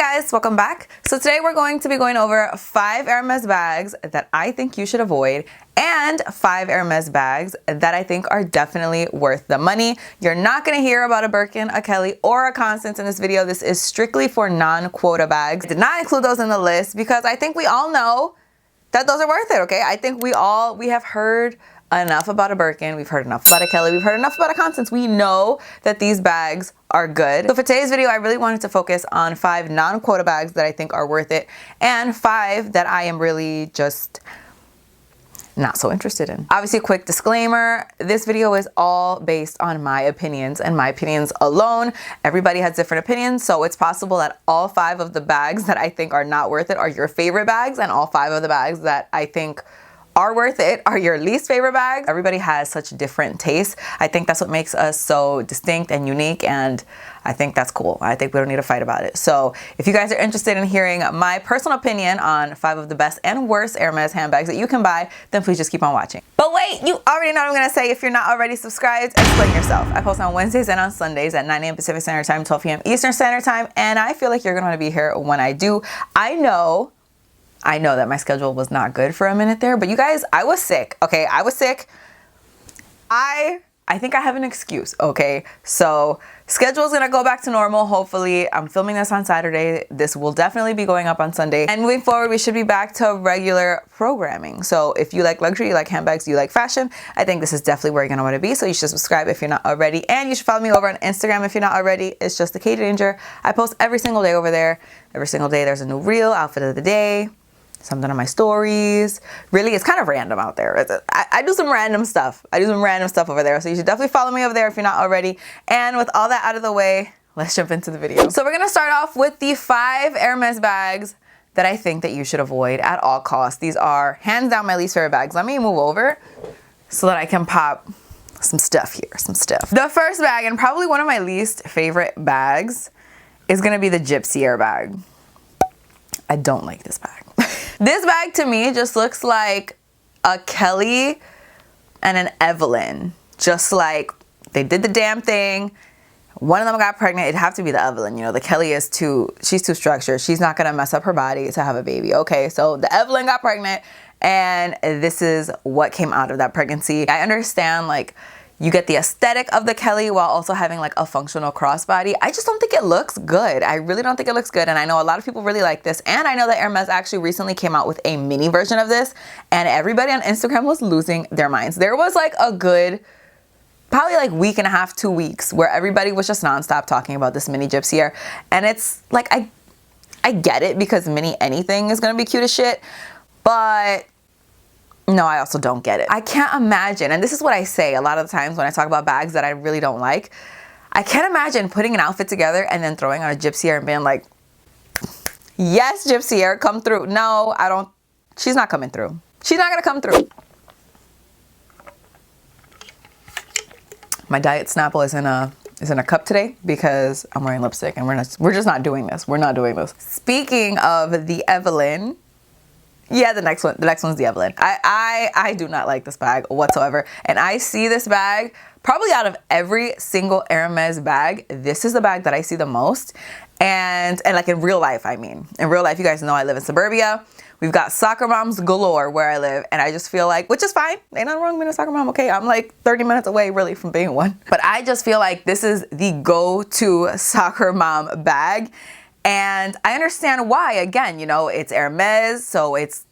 Guys, welcome back. So today we're going to be going over 5 Hermes bags that I think you should avoid and 5 Hermes bags that I think are definitely worth the money. You're not going to hear about a Birkin, a Kelly, or a Constance in this video. This is strictly for non-quota bags. I did not include those in the list because I think we all know that those are worth it, okay? I think we have heard enough about a Birkin, we've heard enough about a Kelly, we've heard enough about a Constance. We know that these bags are good. So for today's video, I really wanted to focus on 5 non-quota bags that I think are worth it and 5 that I am really just not so interested in. Obviously, a quick disclaimer, this video is all based on my opinions and my opinions alone. Everybody has different opinions, so it's possible that all 5 of the bags that I think are not worth it are your favorite bags, and all 5 of the bags that I think are worth it are your least favorite bags. Everybody has such different tastes. I think that's what makes us so distinct and unique, and I think that's cool. I think we don't need to fight about it. So if you guys are interested in hearing my personal opinion on 5 of the best and worst Hermes handbags that you can buy, then please just keep on watching. But wait, you already know what I'm gonna say. If you're not already subscribed, explain yourself. I post on Wednesdays and on Sundays at 9 a.m. Pacific Standard Time, 12 p.m. Eastern Standard Time, and I feel like you're gonna wanna be here when I do. I know that my schedule was not good for a minute there, but you guys, I was sick, okay? I was sick. I think I have an excuse, okay? So schedule's gonna go back to normal, hopefully. I'm filming this on Saturday. This will definitely be going up on Sunday. And moving forward, we should be back to regular programming. So if you like luxury, you like handbags, you like fashion, I think this is definitely where you're gonna wanna be. So you should subscribe if you're not already. And you should follow me over on Instagram if you're not already. It's just the K Danger. I post every single day over there. Every single day there's a new reel, outfit of the day, something on my stories. Really, it's kind of random out there. I do some random stuff. I do some random stuff over there. So you should definitely follow me over there if you're not already. And with all that out of the way, let's jump into the video. So we're gonna start off with the 5 Hermes bags that I think that you should avoid at all costs. These are hands down my least favorite bags. Let me move over so that I can pop some stuff here, some stuff. The first bag, and probably one of my least favorite bags, is gonna be the Gypsiere bag. I don't like this bag. This bag to me just looks like a Kelly and an Evelyne. Just like they did the damn thing. One of them got pregnant. It'd have to be the Evelyne. You know, the Kelly is she's too structured. She's not gonna mess up her body to have a baby. Okay, so the Evelyne got pregnant and this is what came out of that pregnancy. I understand, like, you get the aesthetic of the Kelly while also having like a functional crossbody. I just don't think it looks good. I really don't think it looks good. And I know a lot of people really like this. And I know that Hermes actually recently came out with a mini version of this. And everybody on Instagram was losing their minds. There was like a good, probably like week and a half, 2 weeks where everybody was just nonstop talking about this mini Gypsiere. And it's like, I get it because mini anything is gonna be cute as shit. But no, I also don't get it. I can't imagine, and this is what I say a lot of the times when I talk about bags that I really don't like. I can't imagine putting an outfit together and then throwing on a Gypsiere and being like, yes, Gypsiere, come through. No, I don't. She's not coming through. She's not gonna come through. My diet Snapple is in a cup today because I'm wearing lipstick and we're just not doing this. We're not doing this. Speaking of the Evelyne, yeah, the next one's the Evelyne. I do not like this bag whatsoever. And I see this bag, probably out of every single Hermes bag, this is the bag that I see the most. And like in real life, I mean. In real life, you guys know I live in suburbia. We've got soccer moms galore where I live. And I just feel like, which is fine. Ain't nothing wrong with being a soccer mom, okay? I'm like 30 minutes away really from being one. But I just feel like this is the go-to soccer mom bag. And I understand why. Again, you know, it's Hermes, so it's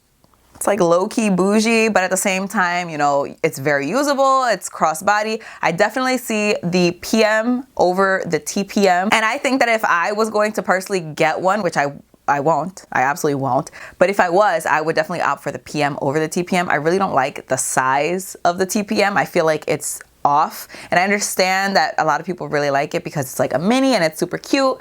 like low-key bougie, but at the same time, you know, it's very usable, it's crossbody. I definitely see the PM over the TPM. And I think that if I was going to personally get one, which I won't, I absolutely won't, but if I was, I would definitely opt for the PM over the TPM. I really don't like the size of the TPM. I feel like it's off. And I understand that a lot of people really like it because it's like a mini and it's super cute.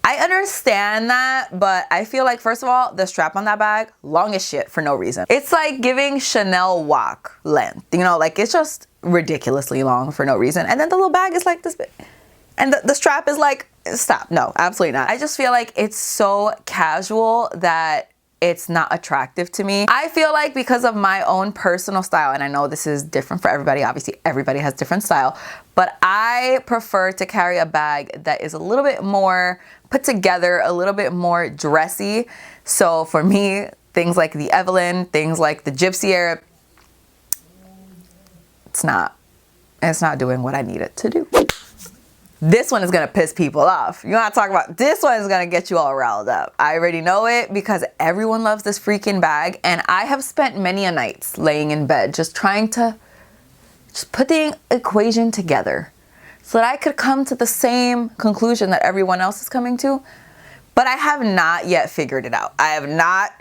I understand that, but I feel like, first of all, the strap on that bag, long as shit for no reason. It's like giving Chanel walk length, you know, like it's just ridiculously long for no reason. And then the little bag is like this big. And the strap is like, stop, no, absolutely not. I just feel like it's so casual that it's not attractive to me. I feel like because of my own personal style, and I know this is different for everybody, obviously everybody has different style, but I prefer to carry a bag that is a little bit more put together, a little bit more dressy. So for me, things like the Evelyne, things like the Gypsiere, it's not doing what I need it to do. This one is gonna piss people off. You wanna talk about, this one is gonna get you all riled up. I already know it because everyone loves this freaking bag, and I have spent many a nights laying in bed just trying to just put the equation together so that I could come to the same conclusion that everyone else is coming to. But I have not yet figured it out.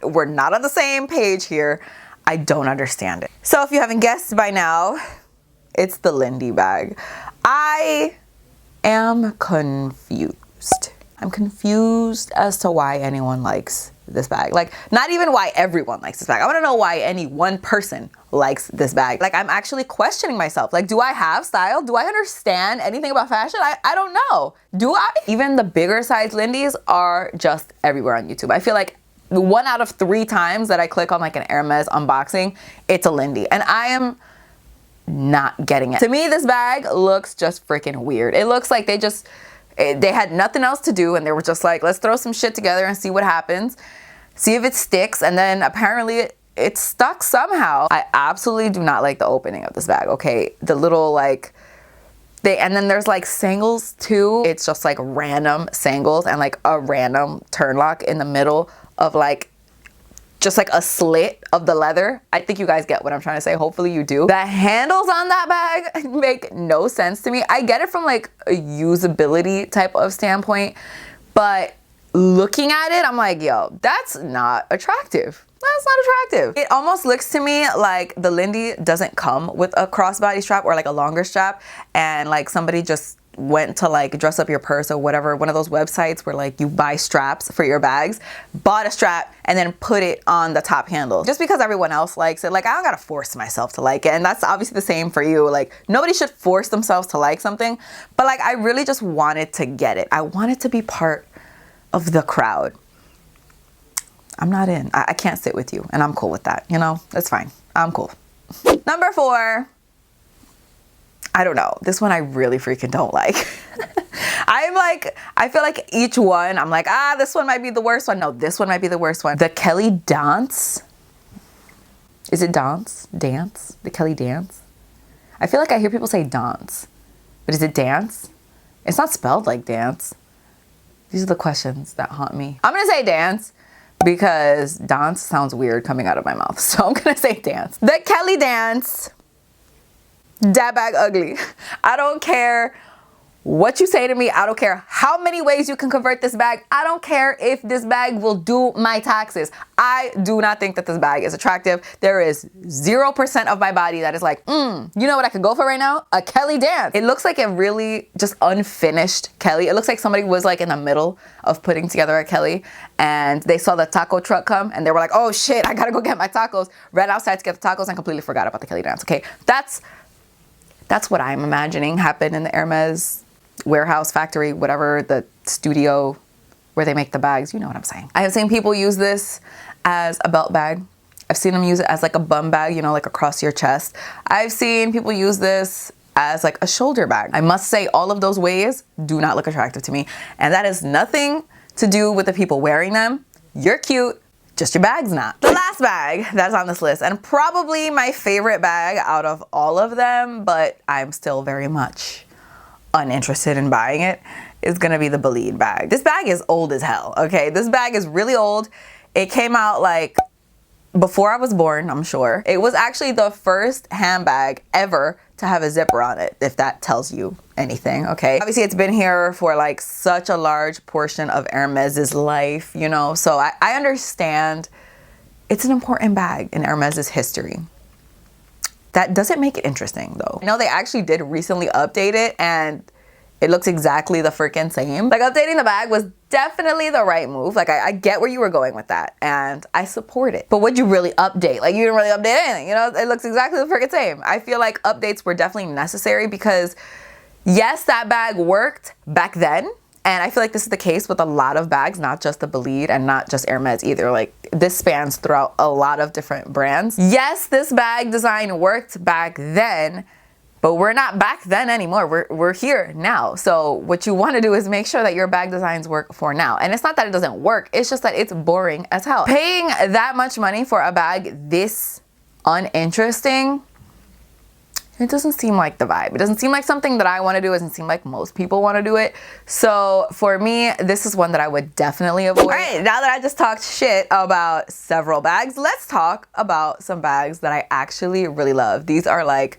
We're not on the same page here. I don't understand it. So if you haven't guessed by now, it's the Lindy bag. I am confused. I'm confused as to why anyone likes this bag. Like, not even why everyone likes this bag. I want to know why any one person likes this bag. Like, I'm actually questioning myself. Like, do I have style? Do I understand anything about fashion? I don't know. Do I? Even the bigger size Lindys are just everywhere on YouTube. I feel like 1 out of 3 times that I click on like an Hermes unboxing, it's a Lindy. And I am not getting it. To me, this bag looks just freaking weird. It looks like they had nothing else to do and they were just like, let's throw some shit together and see what happens. See if it sticks. And then apparently it stuck somehow. I absolutely do not like the opening of this bag. Okay, the little like, and then there's like sangles too. It's just like random sangles and like a random turn lock in the middle of like, just like a slit of the leather. I think you guys get what I'm trying to say. Hopefully you do. The handles on that bag make no sense to me. I get it from like a usability type of standpoint, but looking at it, I'm like, yo, that's not attractive. That's not attractive. It almost looks to me like the Lindy doesn't come with a crossbody strap or like a longer strap, and like somebody just went to like dress up your purse or whatever, one of those websites where like you buy straps for your bags, bought a strap and then put it on the top handle. Just because everyone else likes it, like I don't gotta force myself to like it. And that's obviously the same for you. Like nobody should force themselves to like something, but like I really just wanted to get it. I wanted to be part of the crowd. I'm not in. I can't sit with you, and I'm cool with that. You know, that's fine. I'm cool. Number 4. I don't know. This one I really freaking don't like. I feel like each one, I'm like, this one might be the worst one. No, this one might be the worst one. The Kelly Danse. Is it dance? Dance? The Kelly Danse? I feel like I hear people say dance, but is it dance? It's not spelled like dance. These are the questions that haunt me. I'm gonna say dance because dance sounds weird coming out of my mouth. So I'm gonna say dance. The Kelly Danse. That bag ugly. I don't care what you say to me. I don't care how many ways you can convert this bag. I don't care if this bag will do my taxes. I do not think that this bag is attractive. There is 0% of my body that is like, you know what I could go for right now? A Kelly Danse. It looks like a really just unfinished Kelly. It looks like somebody was like in the middle of putting together a Kelly and they saw the taco truck come and they were like, oh shit, I gotta go get my tacos. Ran outside to get the tacos and completely forgot about the Kelly Danse. Okay, that's what I'm imagining happened in the Hermes warehouse, factory, whatever, the studio where they make the bags. You know what I'm saying. I have seen people use this as a belt bag. I've seen them use it as like a bum bag, you know, like across your chest. I've seen people use this as like a shoulder bag. I must say all of those ways do not look attractive to me. And that has nothing to do with the people wearing them. You're cute. Just your bag's not. The last bag that's on this list, and probably my favorite bag out of all of them, but I'm still very much uninterested in buying it, is gonna be the Bolide bag. This bag is old as hell, okay? This bag is really old. It came out like before I was born, I'm sure. It was actually the first handbag ever to have a zipper on it, if that tells you anything, okay? Obviously, it's been here for like such a large portion of Hermes's life, you know? So I understand it's an important bag in Hermes's history. That doesn't make it interesting though. I know they actually did recently update it and it looks exactly the freaking same. Like updating the bag was definitely the right move. Like I get where you were going with that and I support it. But would you really update? Like you didn't really update anything, you know? It looks exactly the freaking same. I feel like updates were definitely necessary because yes, that bag worked back then And I feel like this is the case with a lot of bags, not just the Bolide and not just Hermes either. Like, this spans throughout a lot of different brands. Yes, this bag design worked back then, but we're not back then anymore. We're here now. So what you want to do is make sure that your bag designs work for now. And it's not that it doesn't work, it's just that it's boring as hell. Paying that much money for a bag this uninteresting, it doesn't seem like the vibe. It doesn't seem like something that I want to do. It doesn't seem like most people want to do it. So for me, this is one that I would definitely avoid. All right, now that I just talked shit about several bags, let's talk about some bags that I actually really love. These are like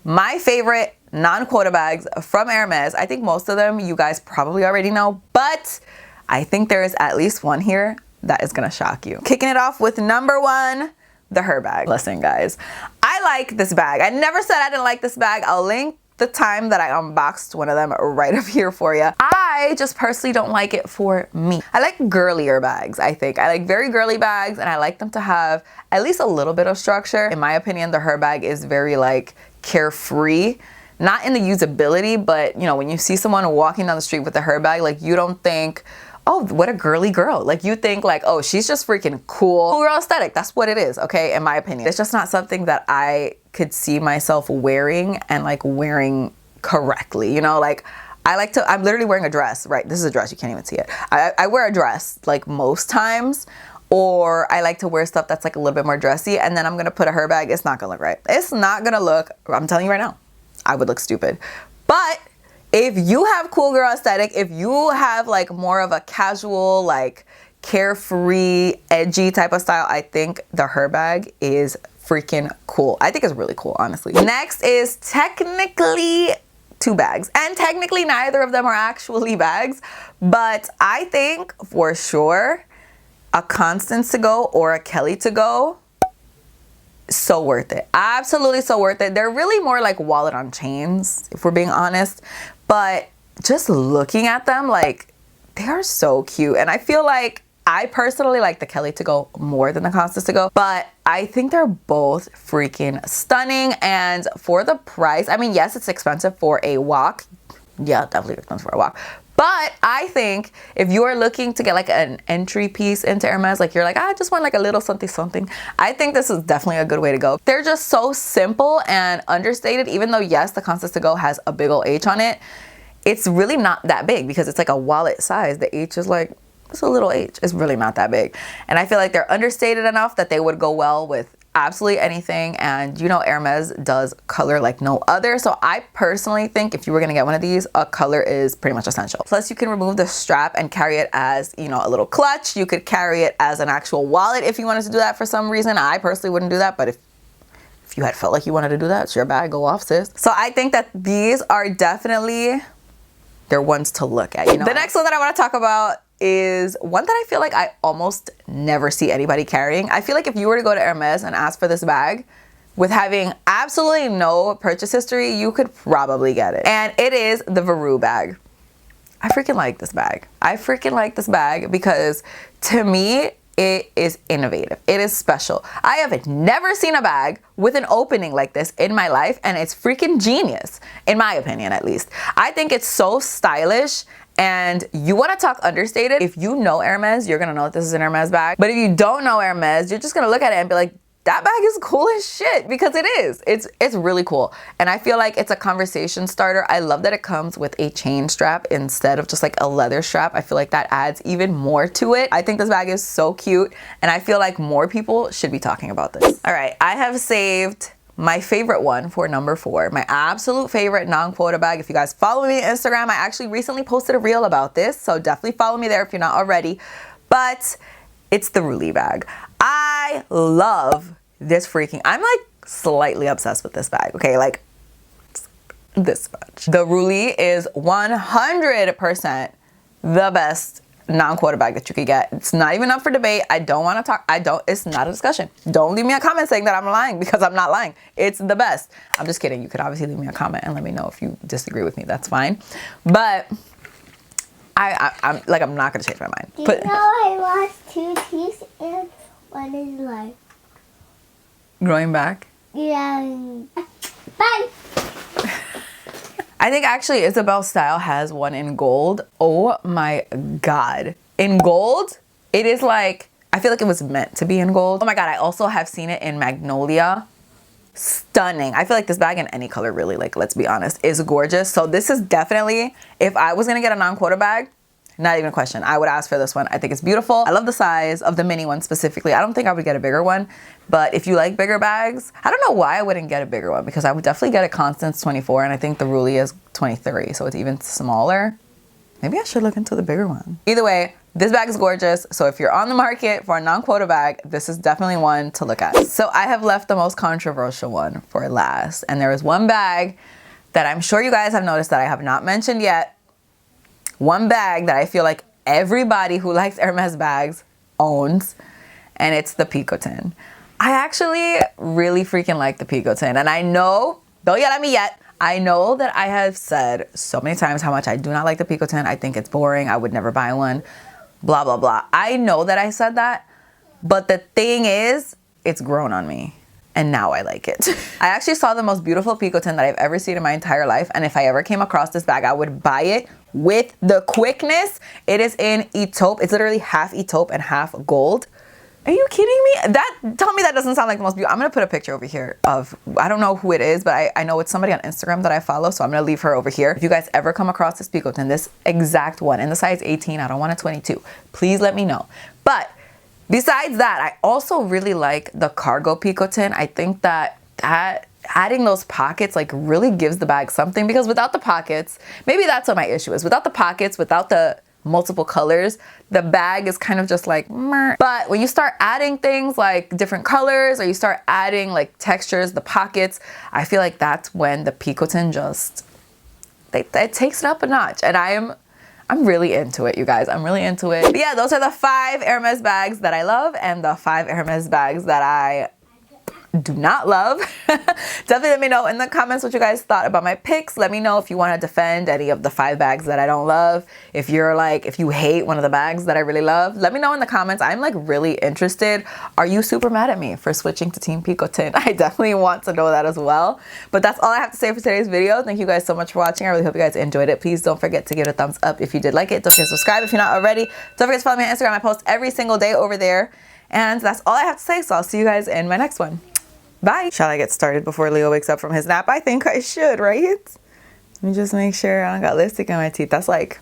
my favorite non-quota bags from Hermes. I think most of them you guys probably already know, but I think there is at least one here that is gonna shock you. Kicking it off with number one, the Herbag. Listen guys, I like this bag. I never said I didn't like this bag. I'll link the time that I unboxed one of them right up here for you. I just personally don't like it for me. I like girlier bags, I think. I like very girly bags, and I like them to have at least a little bit of structure. In my opinion, the Herbag is very like carefree. Not in the usability, but you know, when you see someone walking down the street with a Herbag, like you don't think, oh, what a girly girl. Like you think like, oh, she's just freaking cool. Cool girl aesthetic, that's what it is, okay, in my opinion. It's just not something that I could see myself wearing and like wearing correctly, you know? Like I'm literally wearing a dress, right? This is a dress, you can't even see it. I wear a dress like most times, or I like to wear stuff that's like a little bit more dressy, and then I'm gonna put a Herbag. It's not gonna look right. It's not gonna look, I'm telling you right now, I would look stupid. But if you have cool girl aesthetic, if you have like more of a casual, like carefree, edgy type of style, I think the Herbag is freaking cool. I think it's really cool, honestly. Next is technically two bags, and technically neither of them are actually bags, but I think for sure a Constance to go or a Kelly to go, so worth it. Absolutely so worth it. They're really more like wallet on chains, if we're being honest, but just looking at them, like they are so cute. And I feel like I personally like the Kelly to go more than the Constance to go, but I think they're both freaking stunning. And for the price, I mean, yes, it's expensive for a walk. Yeah, definitely expensive for a walk. But I think if you are looking to get like an entry piece into Hermes, like you're like, I just want like a little something something, I think this is definitely a good way to go. They're just so simple and understated, even though yes, the Constance to go has a big old H on it. It's really not that big because it's like a wallet size. The H is like, it's a little H. It's really not that big. And I feel like they're understated enough that they would go well with absolutely anything. And you know, Hermes does color like no other. So I personally think if you were gonna get one of these, a color is pretty much essential. Plus you can remove the strap and carry it as, you know, a little clutch. You could carry it as an actual wallet if you wanted to do that for some reason. I personally wouldn't do that, but if you had felt like you wanted to do that, it's your bag, go off, sis. So I think that these are definitely, they're ones to look at, you know. The next one that I want to talk about is one that I feel like I almost never see anybody carrying. I feel like if you were to go to Hermes and ask for this bag with having absolutely no purchase history, you could probably get it. And it is the Verrou bag. I freaking like this bag. I freaking like this bag because to me, it is innovative. It is special. I have never seen a bag with an opening like this in my life, and it's freaking genius, in my opinion at least. I think it's so stylish. And you want to talk understated, if you know Hermes, you're gonna know that this is an Hermes bag. But if you don't know Hermes, you're just gonna look at it and be like, that bag is cool as shit, because it is. It's really cool. And I feel like it's a conversation starter. I love that it comes with a chain strap instead of just like a leather strap. I feel like that adds even more to it. I think this bag is so cute, and I feel like more people should be talking about this. All right, I have saved my favorite one for number 4, my absolute favorite non-quota bag. If you guys follow me on Instagram, I actually recently posted a reel about this, so definitely follow me there if you're not already. But it's the Roulis bag. I love this freaking, I'm like slightly obsessed with this bag, okay? Like this much. The Roulis is 100% the best non-quota bag that you could get. It's not even up for debate. I don't want to talk. It's not a discussion. Don't leave me a comment saying that I'm lying, because I'm not lying. It's the best. I'm just kidding. You could obviously leave me a comment and let me know if you disagree with me. That's fine. But I'm not going to change my mind. Do you know I lost 2 teeth and one is left? Growing back? Yeah. Bye. I think actually Isabel Style has one in gold. Oh my God. In gold, it is like, I feel like it was meant to be in gold. Oh my God, I also have seen it in Magnolia. Stunning. I feel like this bag in any color really, like, let's be honest, is gorgeous. So this is definitely, if I was gonna get a non-quota bag, not even a question, I would ask for this one. I think it's beautiful. I love the size of the mini one specifically. I don't think I would get a bigger one, but if you like bigger bags, I don't know why I wouldn't get a bigger one, because I would definitely get a Constance 24, and I think the Roulis is 23, so it's even smaller. Maybe I should look into the bigger one. Either way, this bag is gorgeous. So if you're on the market for a non-quota bag, this is definitely one to look at. So I have left the most controversial one for last, and there is one bag that I'm sure you guys have noticed that I have not mentioned yet. One bag that I feel like everybody who likes Hermes bags owns, and it's the Picotin. I actually really freaking like the Picotin, and I know, don't yell at me yet, I know that I have said so many times how much I do not like the Picotin. I think it's boring. I would never buy one, blah, blah, blah. I know that I said that, but the thing is, it's grown on me. And now I like it. I actually saw the most beautiful Picotin that I've ever seen in my entire life. And if I ever came across this bag, I would buy it with the quickness. It is in taupe. It's literally half taupe and half gold. Are you kidding me? Tell me that doesn't sound like the most beautiful. I'm gonna put a picture over here of, I don't know who it is, but I know it's somebody on Instagram that I follow, so I'm gonna leave her over here. If you guys ever come across this Picotin, this exact one, in the size 18, I don't want a 22, please let me know. But besides that, I also really like the cargo Picotin. I think that adding those pockets like really gives the bag something, because without the pockets, maybe that's what my issue is. Without the pockets, without the multiple colors, the bag is kind of just like meh. But when you start adding things like different colors, or you start adding like textures, the pockets, I feel like that's when the Picotin just, it takes it up a notch. And I'm really into it, you guys. I'm really into it. But yeah, those are the 5 Hermes bags that I love, and the 5 Hermes bags that I do not love. Definitely let me know in the comments what you guys thought about my picks. Let me know if you want to defend any of the 5 bags that I don't love. If you're like, if you hate one of the bags that I really love, let me know in the comments. I'm like really interested. Are you super mad at me for switching to Team Picotin? I definitely want to know that as well. But that's all I have to say for today's video. Thank you guys so much for watching. I really hope you guys enjoyed it. Please don't forget to give it a thumbs up if you did like it. Don't forget to subscribe if you're not already. Don't forget to follow me on Instagram. I post every single day over there. And that's all I have to say. So I'll see you guys in my next one. Bye. Shall I get started before Leo wakes up from his nap? I think I should, right? Let me just make sure I don't got lipstick on my teeth. That's like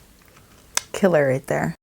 killer right there.